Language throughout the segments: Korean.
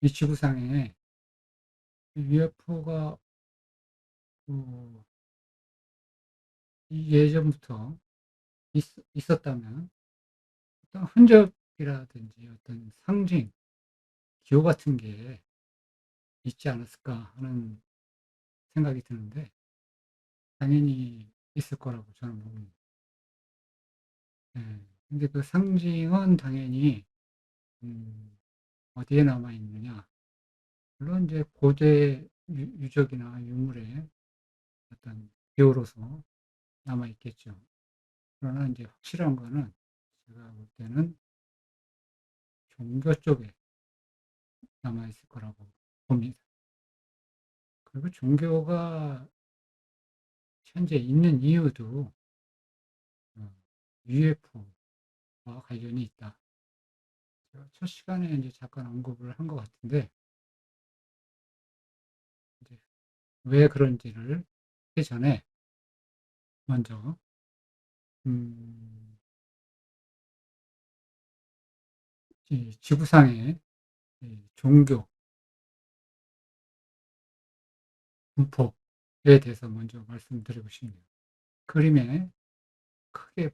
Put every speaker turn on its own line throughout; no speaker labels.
이 지구상에 UFO가 그 예전부터 있었다면 어떤 흔적이라든지 어떤 상징, 기호 같은 게 있지 않았을까 하는 생각이 드는데 당연히 있을 거라고 저는 봅니다. 예. 근데 그 상징은 당연히 음 어디에 남아 있느냐. 물론 이제 고대 유적이나 유물의 어떤 기호로서 남아 있겠죠. 그러나 이제 확실한 거는 제가 볼 때는 종교 쪽에 남아 있을 거라고 봅니다. 그리고 종교가 현재 있는 이유도 UFO와 관련이 있다. 제가 첫 시간에 이제 잠깐 언급을 한 것 같은데 이제 왜 그런지를 하기 전에 먼저 음, 이 지구상의 이 종교 분포에 대해서 먼저 말씀드리고 싶네요. 그림에 크게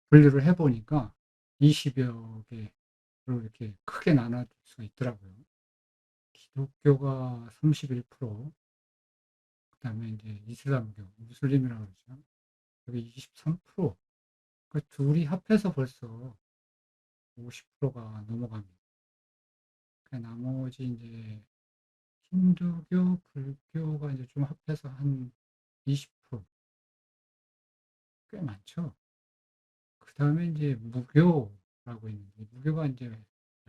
분류를 해 보니까 20여 개로 이렇게 크게 나눠질 수가 있더라고요. 기독교가 31%, 그다음에 이제 이슬람교, 무슬림이라고 그러죠. 그게 23%. 그 둘이 합해서 벌써 50%가 넘어갑니다. 그 나머지 이제 힌두교, 불교가 이제 좀 합해서 한 20%, 꽤 많죠. 그다음에 이제 무교라고 있는데 무교가 이제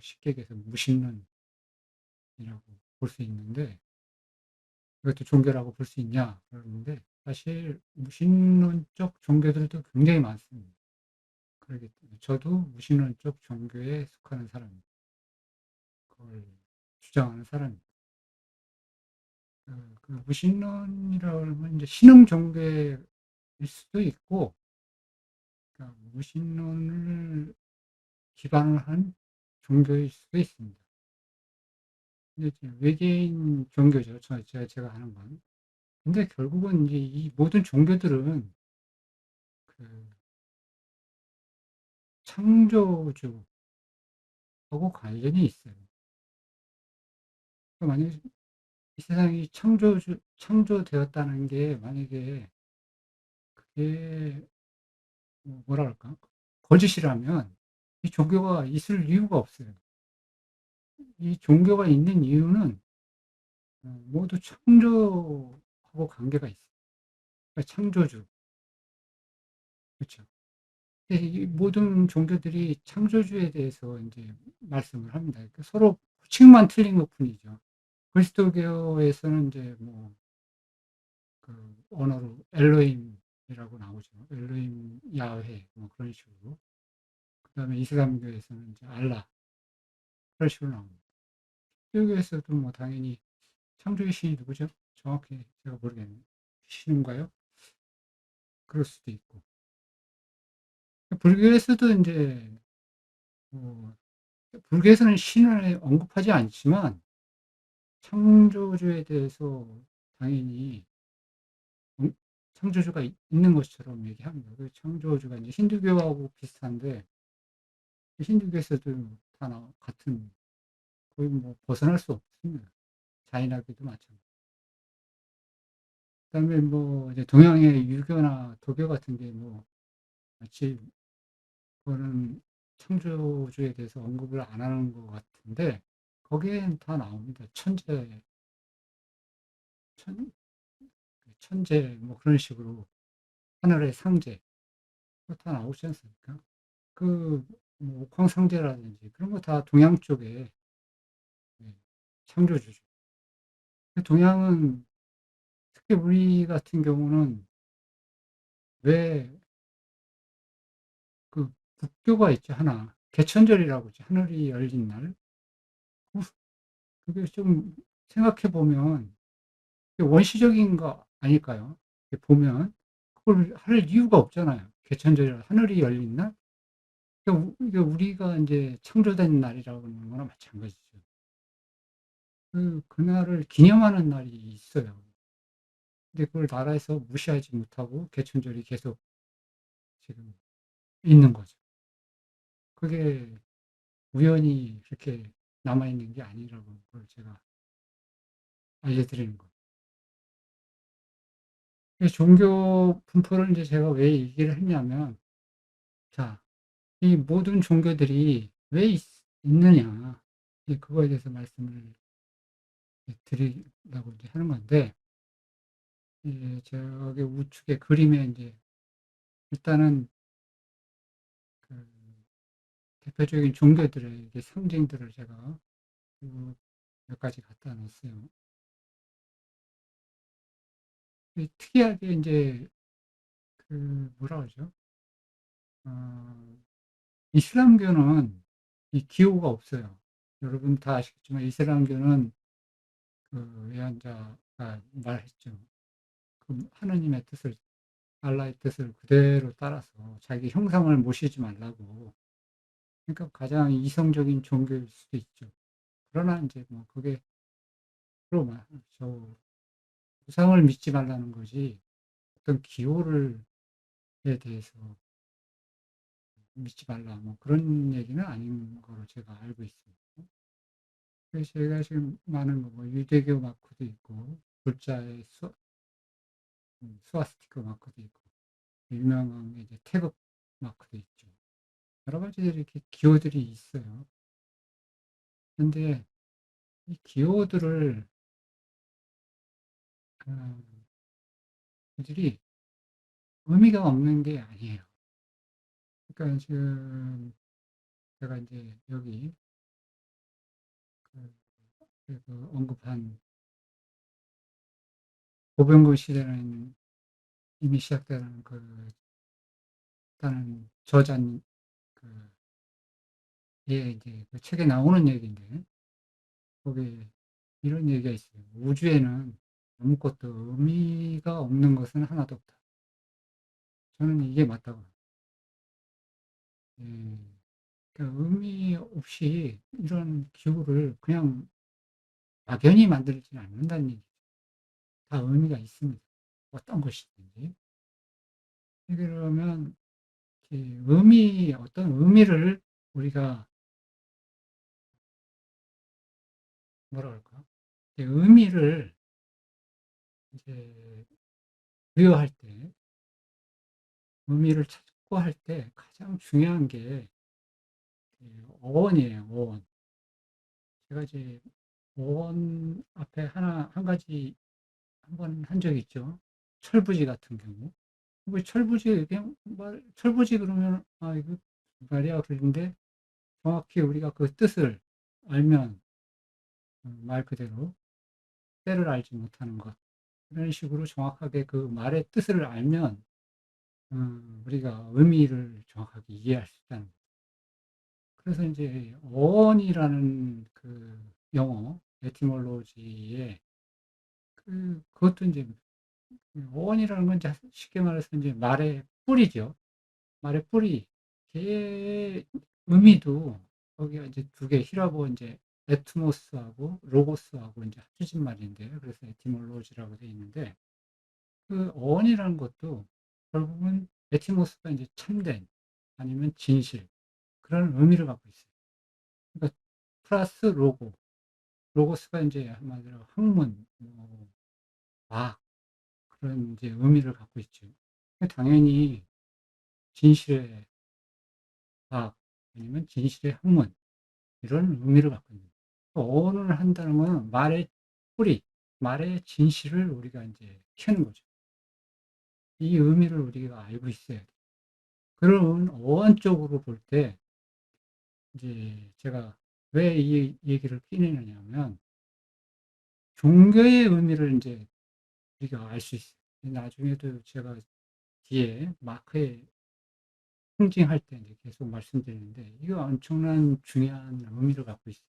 쉽게 얘기해서 무신론이라고 볼 수 있는데 이것도 종교라고 볼 수 있냐 그러는데 사실 무신론적 종교들도 굉장히 많습니다. 그렇기 때문에 저도 무신론적 종교에 속하는 사람입니다. 그걸 주장하는 사람입니다. 그 무신론이라고 하면 이제 신흥 종교일 수도 있고 그러니까 무신론을 기반을 한 종교일 수도 있습니다. 근데 이제 외계인 종교죠. 제가 하는 건. 근데 결국은 이제 이 모든 종교들은 그 창조주하고 관련이 있어요. 그러니까 만약에 이 세상이 창조되었다는 게 만약에 그게 뭐라 그럴까? 거짓이라면 이 종교가 있을 이유가 없어요. 이 종교가 있는 이유는 모두 창조하고 관계가 있어요. 그러니까 창조주. 그렇죠. 근데 이 모든 종교들이 창조주에 대해서 이제 말씀을 합니다. 그러니까 서로 호칭만 틀린 것 뿐이죠. 그리스도교에서는 이제 뭐 그 언어로 엘로힘이라고 나오죠. 엘로힘, 야훼 뭐 그런 식으로. 그다음에 이슬람교에서는 이제 알라 그런 식으로 나옵니다. 기독교에서도 뭐 당연히 창조의 신이 누구죠? 정확히 제가 모르겠네요. 신인가요? 그럴 수도 있고. 불교에서도 인제 뭐 불교에서는 신을 언급하지 않지만 창조주에 대해서 당연히 창조주가 있는 것처럼 얘기합니다. 그 창조주가 이제 힌두교하고 비슷한데 힌두교에서도 다 같은 거의 뭐 벗어날 수 없습니다. 자인학교도 마찬가지. 그다음에 뭐 이제 동양의 유교나 도교 같은 게 뭐 마치 그거는 창조주에 대해서 언급을 안 하는 것 같은데 거기엔 다 나옵니다. 천, 천재 뭐 그런 식으로 하늘의 상제 그거 다 나오지 않습니까? 그뭐 옥황상제라든지 그런 거 다 동양 쪽에 예, 창조주죠. 동양은 특히 우리 같은 경우는 왜 그 국교가 있죠 하나 개천절이라고 있죠. 하늘이 열린 날. 그 그게 좀 생각해 보면 원시적인 거 아닐까요? 보면 그걸 할 이유가 없잖아요. 개천절 하늘이 열린 날? 이게 우리가 인제 창조된 날이라고 하는 거나 마찬가지죠. 그날을 기념하는 날이 있어요. 근데 그걸 나라에서 무시하지 못하고 개천절이 계속 지금 있는 거죠. 그게 우연히 그렇게 남아 있는 게 아니라고 그걸 제가 알려드리는 거예요. 이 종교 분포를 인제 제가 왜 얘기를 했냐면, 자, 이 모든 종교들이 왜 있느냐. 그거에 대해서 말씀을 드리려고 이제 하는 건데, 저기 우측에 그림에 인제 일단은 그 대표적인 종교들의 이게 상징들을 제가 쭉 몇 가지 갖다 놨어요. 특이하게 인제 뭐라 그러죠? 어 이슬람교는 이 기호가 없어요. 여러분 다 아시겠지만 이슬람교는 예언자가 말했죠. 하느님의 뜻을, 알라의 뜻을 그대로 따라서 자기 형상을 모시지 말라고. 그러니까 가장 이성적인 종교일 수도 있죠. 그러나 인제 뭐 그게 주로 우상을 믿지 말라는 거지, 어떤 기호를 에 대해서 믿지 말라 뭐 그런 얘기는 아닌 거로 제가 알고 있습니다. 그래서 제가 지금 많은 뭐 유대교 마크도 있고 글자에 스와스티카 마크도 있고 유명한 이제 태극 마크도 있죠. 여러 가지들이 이렇게 기호들이 있어요. 근데 이 기호들을 그들이 의미가 없는 게 아니에요. 그러니까 지금 제가 인제 여기 언급한 고병근 시대는 이미 시작되는 일단은 저자는 이제 그 책에 나오는 얘기인데, 거기에 이런 얘기가 있어요. "우주에는 아무것도 의미가 없는 것은 하나도 없다." 저는 이게 맞다고 봐요. 예. 그러니까 의미 없이 이런 기구를 그냥 막연히 만들지는 않는다는 얘기죠. 다 의미가 있습니다, 어떤 것이든지. 그러면 어떤 의미를 우리가 뭐라 그럴까? 의미를 이제 부여할 때, 의미를 찾고 할 때 가장 중요한 게 어원이에요, 어원. 제가 이제 어원 앞에 한 가지 한 번 한 적이 있죠. 철부지 같은 경우. 뭐 철부지 그냥 철부지 그러면 '아 이거 무슨 말이야.' 그러는데, 정확히 우리가 그 뜻을 알면, 말 그대로 때를 알지 못하는 것. 이런 식으로 정확하게 그 말의 뜻을 알면 우리가 의미를 정확하게 이해할 수 있다는 거죠. 그래서 인제 어원이라는 영어 에티몰로지에 그것도 인제 어원이라는 건 이제 쉽게 말해서 인제 말의 뿌리죠. 말의 뿌리. 걔의 의미도 거기가 이제 두 개, 히라보 인제 에트모스하고 로고스하고 인제 합쳐진 말인데요. 그래서 에티몰로지라고 되어 있는데, 어원이라는 것도 결국은 에티모스가 인제 참된, 아니면 진실, 그런 의미를 갖고 있어요. 그러니까 플러스 로고스가 인제 한마디로 학문, 뭐 과학, 그런 이제 의미를 갖고 있죠. 당연히 진실의 과학, 아니면 진실의 학문, 이런 의미를 갖고 있는 거예요. 어원을 한다는 건 말의 뿌리, 말의 진실을 우리가 인제 캐는 거죠. 이 의미를 우리가 알고 있어야 돼요. 그런 어원적으로 볼 때 이제 제가 왜 이 얘기를 꺼내느냐면, 종교의 의미를 인제 우리가 알 수 있어요. 나중에도 제가 뒤에 마크에 상징할 때 이제 계속 말씀드리는데, 이거 엄청난 중요한 의미를 갖고 있어요.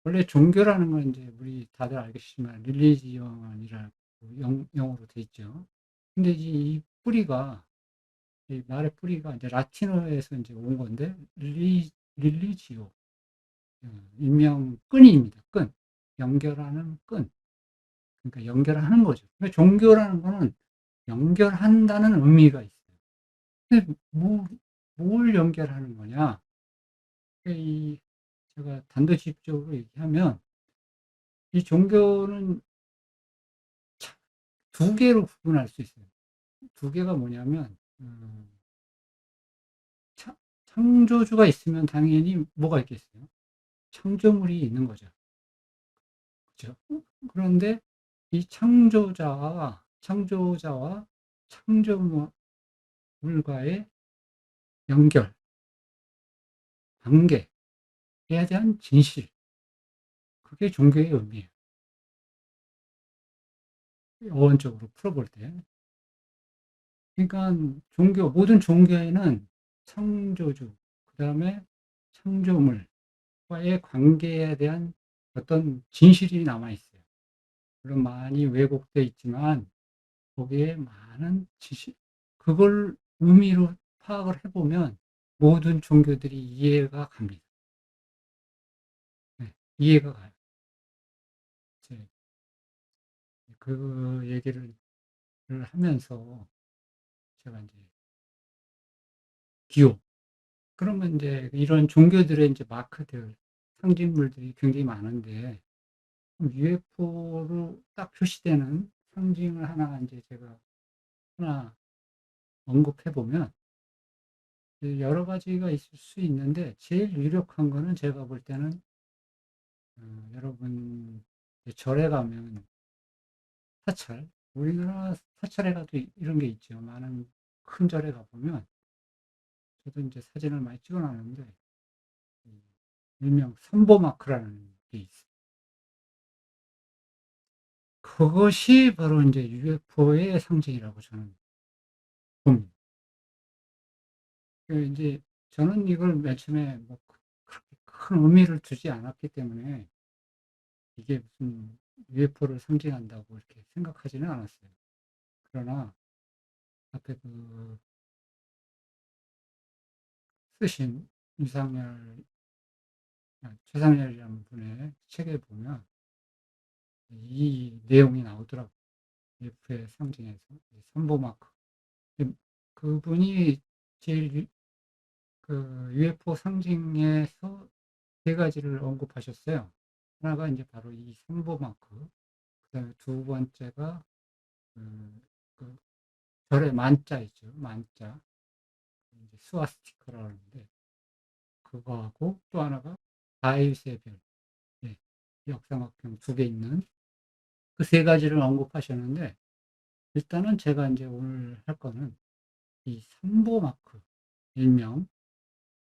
원래 종교라는 건 인제 우리 다들 알겠지만 religion이라고 영어로 돼 있죠. 근데 이 뿌리가 이 말의 뿌리가 이제 라틴어에서 이제 온 건데 릴리지오 일명 끈입니다. 끈. 연결하는 끈. 그러니까 연결하는 거죠. 근데 종교라는 거는 연결한다는 의미가 있어요. 근데 뭘 연결하는 거냐? 이 제가 단도직입적으로 얘기하면 이 종교는 두 개로 구분할 수 있어요. 두 개가 뭐냐면 창 창조주가 있으면 당연히 뭐가 있겠어요? 창조물이 있는 거죠. 그죠? 그런데 이 창조자와 창조물과의 연결, 관계에 대한 진실, 그게 종교의 의미예요. 어원적으로 풀어볼 때. 그러니까 모든 종교에는 창조주, 그 다음에 창조물과의 관계에 대한 어떤 진실이 남아있어요. 물론 많이 왜곡되어 있지만 거기에 많은 지식, 그걸 의미로 파악을 해보면 모든 종교들이 이해가 갑니다. 네, 이해가 가요. 이제 그 얘기를 하면서 제가 이제 기호, 그러면 이제 이런 종교들의 이제 마크들, 상징물들이 굉장히 많은데 UFO로 딱 표시되는 상징을 하나 이제 제가 하나 언급해 보면 여러 가지가 있을 수 있는데 제일 유력한 거는 제가 볼 때는 여러분 절에 가면 사찰, 우리나라 사찰에 가도 이런 게 있죠. 많은 큰 절에 가보면 저도 이제 사진을 많이 찍어 놨는데 일명 삼보마크라는 게 있어요. 그것이 바로 이제 UFO의 상징이라고 저는 봅니다. 이제 저는 이걸 맨 처음에 뭐 그렇게 큰 의미를 두지 않았기 때문에 이게 무슨 UFO를 상징한다고 이렇게 생각하지는 않았어요. 그러나 앞에 쓰신 윤상열, 최상열이라는 분의 책에 보면 이 내용이 나오더라고요. UFO의 상징에서 삼보마크. 그분이 제일 UFO 상징에서 세 가지를 언급하셨어요. 하나가 이제 바로 이 삼보마크, 그다음에 두 번째가 그, 그 별의 만자 있죠. 만자. 이제 스와스티카라고 하는데 그거하고 또 하나가 다윗의 별. 예. 역삼각형 두 개 있는 그 세 가지를 언급하셨는데 일단은 제가 이제 오늘 할 거는 이 삼보마크 일명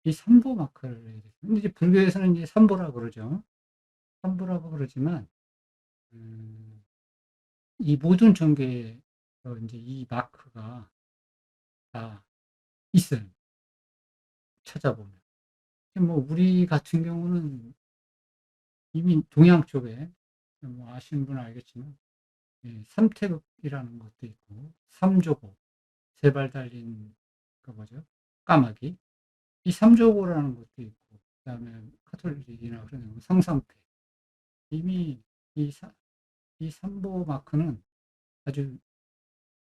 이 삼보마크를 근데 이제 불교에서는 이제 삼보라고 그러죠. 삼보라고 그러지만 이 모든 종교에 이제 이 마크가 다 있어요. 찾아보면. 뭐 우리 같은 경우는 이미 동양 쪽에 뭐 아시는 분은 알겠지만 삼태극이라는 것도 있고 삼조고 세 발 달린 그 뭐죠? 까마귀 이 삼조고라는 것도 있고 그다음에 카톨릭이나 그런 성상패 이미 이, 이 삼보 마크는 아주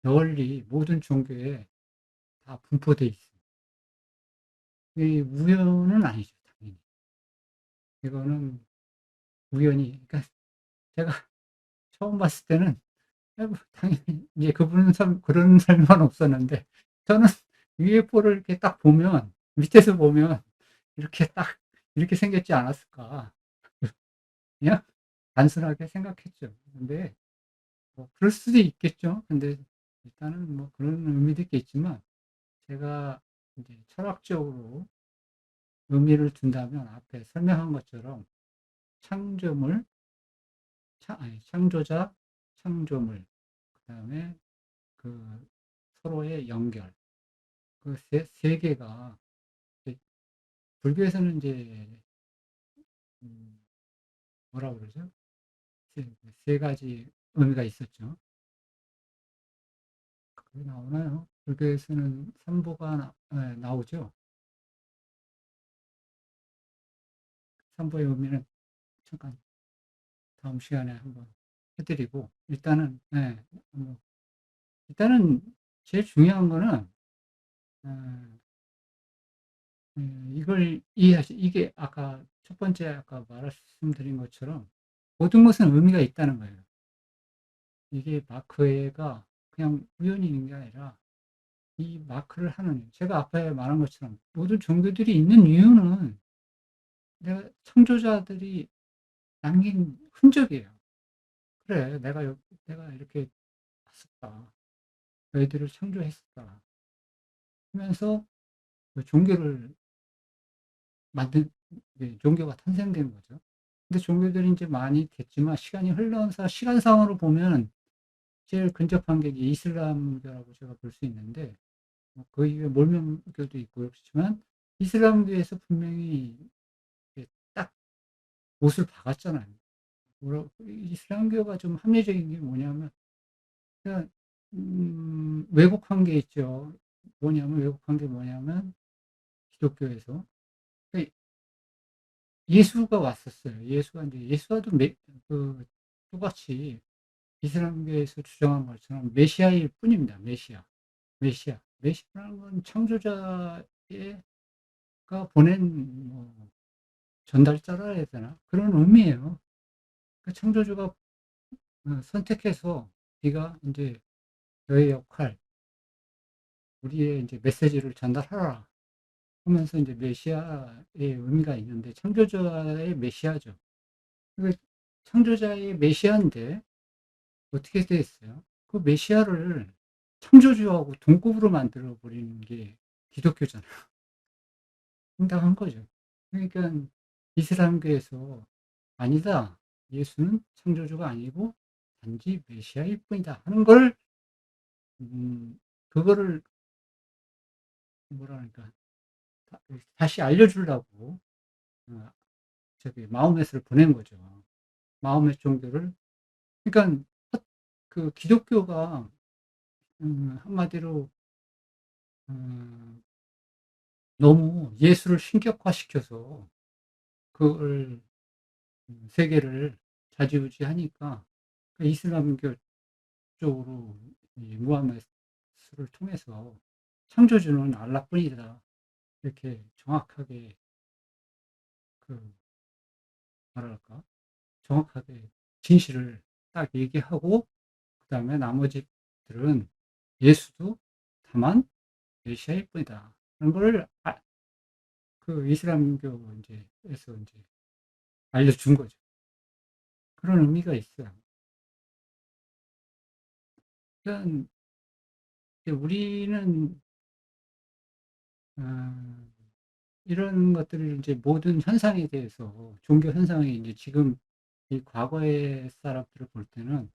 널리 모든 종교에 다 분포돼 있어요. 이게 우연은 아니죠, 당연히. 이거는 우연히, 그러니까 제가 처음 봤을 때는 뭐 당연히 이제 그분은 참 그런 설명은 없었는데 저는 UFO를 이렇게 딱 보면 밑에서 보면 이렇게 딱 이렇게 생겼지 않았을까 그냥 단순하게 생각했죠. 근데 뭐 그럴 수도 있겠죠. 근데 일단은 뭐 그런 의미도 있겠지만 제가 이제 철학적으로 의미를 둔다면 앞에 설명한 것처럼 창조물, 창조자, 창조물, 그 다음에 그 서로의 연결, 그 세 개가 불교에서는 이제 뭐라고 그러죠? 세 가지 의미가 있었죠. 그게 나오나요? 불교에서는 삼보가 나오죠. 삼보의 의미는 잠깐 다음 시간에 한번 해 드리고 일단은 뭐 일단은 제일 중요한 거는 어 이걸 이게 아까 첫 번째 아까 말씀드린 것처럼 모든 것은 의미가 있다는 거예요. 이게 마크가 그냥 우연히 있는 게 아니라 이 마크를 하는 제가 앞에 말한 것처럼 모든 종교들이 있는 이유는 내가 창조자들이 남긴 흔적이에요. '그래 내가 이렇게 했었다. 너희들을 창조했었다.' 하면서 그 종교를 만든 종교가 탄생된 거죠. 근데 종교들이 인제 많이 됐지만 시간이 흘러서 시간상으로 보면 제일 근접한 게 이제 이슬람교라고 제가 볼 수 있는데 뭐 그 이후에 몰몬교도 있고 그렇지만 이슬람교에서 분명히 이게 딱 못을 박았잖아요. 이슬람교가 좀 합리적인 게 뭐냐면 그냥 왜곡한 게 있죠. 왜곡한 게 뭐냐면 기독교에서 그 예수가 왔었어요. 예수가 인제 예수와도 똑같이 이슬람교에서 주장한 것처럼 메시아일 뿐입니다. 메시아. 메시아. 메시아라는 건 창조자의 가 보낸 뭐 전달자라 해야 되나? 그런 의미예요. 그 창조주가 선택해서 "네가 인제 너의 역할, 우리의 인제 메시지를 전달하라." 하면서 인제 메시아의 의미가 있는데 창조자의 메시아죠. 그 창조자의 메시아인데 어떻게 됐어요? 그 메시아를 창조주하고 동급으로 만들어 버리는 게 기독교잖아요. 황당한 거죠. 그러니깐 이슬람교에서 "아니다. 예수는 창조주가 아니고 단지 메시아일 뿐이다." 하는 걸 그거를 뭐라 그러니까 다시 알려 주려고 어 마호메스를 보낸 거죠. 마호메 종교를 그러니깐 그 기독교가 한마디로 음 너무 예수를 신격화시켜서 그걸 세계를 좌지우지하니까 그 이슬람교 쪽으로 이 무하메스를 통해서 "창조주는 알라뿐이다." 이렇게 정확하게 그 뭐랄까 정확하게 진실을 딱 얘기하고 그다음에 나머지들은 "예수도 다만 메시아일 뿐이다." 그런 걸 그 이슬람교 인제 에서 인제 알려준 거죠. 그런 의미가 있어요. 그러니깐 이제 우리는 어 이런 것들을 인제 모든 현상에 대해서 종교 현상이 인제 지금 이 과거의 사람들을 볼 때는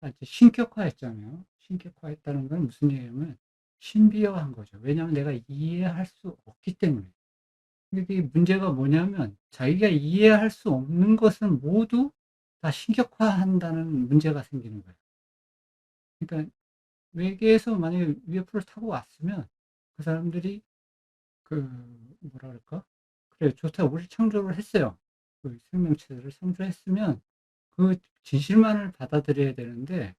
이제 신격화했잖아요. 신격화했다는 건 무슨 얘기냐면 신비화한 거죠. 왜냐하면 내가 이해할 수 없기 때문에. 근데 이게 문제가 뭐냐면 자기가 이해할 수 없는 것은 모두 다 신격화한다는 문제가 생기는 거예요. 그러니까 외계에서 만약에 UFO를 타고 왔으면 그 사람들이 그 뭐라 그럴까? '그래 좋다. 우리 창조를 했어요.' 그 생명체들을 창조했으면 그 진실만을 받아들여야 되는데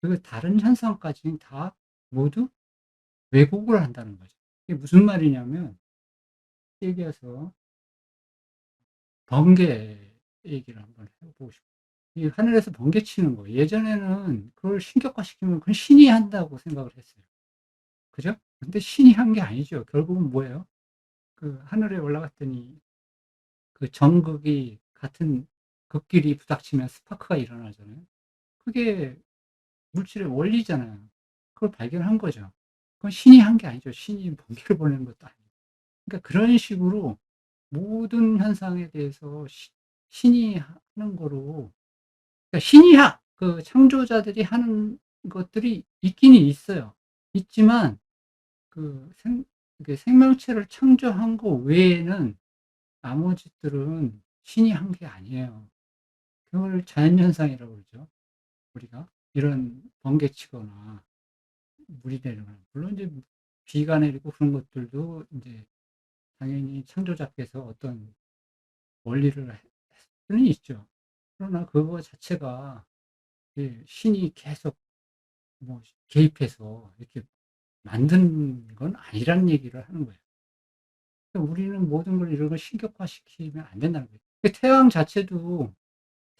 그 다른 현상까지 다 모두 왜곡을 한다는 거죠. 이게 무슨 말이냐면 얘기해서 번개 얘기를 한번 해 보고 싶어요. 이 하늘에서 번개 치는 거 예전에는 그걸 신격화시키면 그건 신이 한다고 생각을 했어요. 그죠? 근데 신이 한 게 아니죠. 결국은 뭐예요? 그 하늘에 올라갔더니 그 전극이 같은 극끼리 부닥치면 스파크가 일어나잖아요. 그게 물질의 원리잖아요. 그걸 발견한 거죠. 그건 신이 한 게 아니죠. 신이 번개를 보내는 것도 아니고. 그러니까 그런 식으로 모든 현상에 대해서 신이 하는 거로 그러니까 그 창조자들이 하는 것들이 있기는 있어요. 있지만 그 생명체를 창조한 거 외에는 나머지들은 신이 한 게 아니에요. 그걸 자연현상이라고 그러죠, 우리가. 이런 번개치거나 물이 내려가는 물론 이제 비가 내리고 그런 것들도 인제 당연히 창조자께서 어떤 원리를 할 수는 있죠. 그러나 그거 자체가 예 신이 계속 뭐 개입해서 이렇게 만든 건 아니란 얘기를 하는 거예요. 그러니까 우리는 모든 걸 이런 걸 신격화시키면 안 된다는 거예요. 그 태양 자체도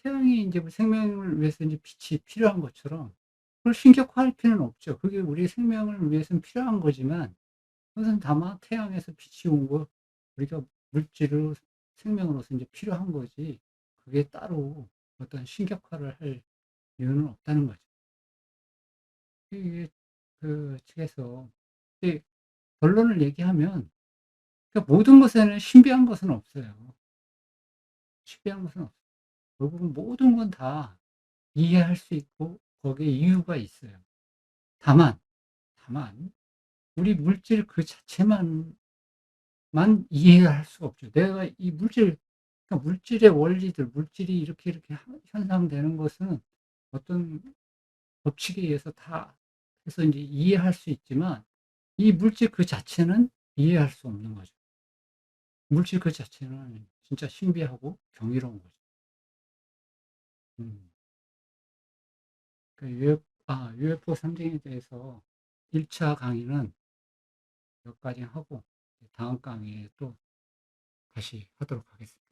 태양이 인제 뭐 생명을 위해서 인제 빛이 필요한 것처럼 그걸 신격화할 필요는 없죠. 그게 우리 생명을 위해서는 필요한 거지만 그것은 다만 태양에서 빛이 온 거 우리가 물질을 생명으로서 인제 필요한 거지 그게 따로 어떤 신격화를 할 이유는 없다는 거죠. 이게 그 책에서 이 결론을 얘기하면 그러니까 모든 것에는 신비한 것은 없어요. 신비한 것은 없어요. 결국은 모든 건 다 이해할 수 있고 거기에 이유가 있어요. 다만, 다만 우리 물질 그 자체만 이해할 수가 없죠. 내가 이 물질 그러니까 물질의 원리들 물질이 이렇게 현상되는 것은 어떤 법칙에 의해서 다 해서 인제 이해할 수 있지만 이 물질 그 자체는 이해할 수 없는 거죠. 물질 그 자체는 진짜 신비하고 경이로운 거죠. 음. 그 UFO 상징에 대해서 1차 강의는 여기까지 하고 다음 강의에 또 다시 하도록 하겠습니다.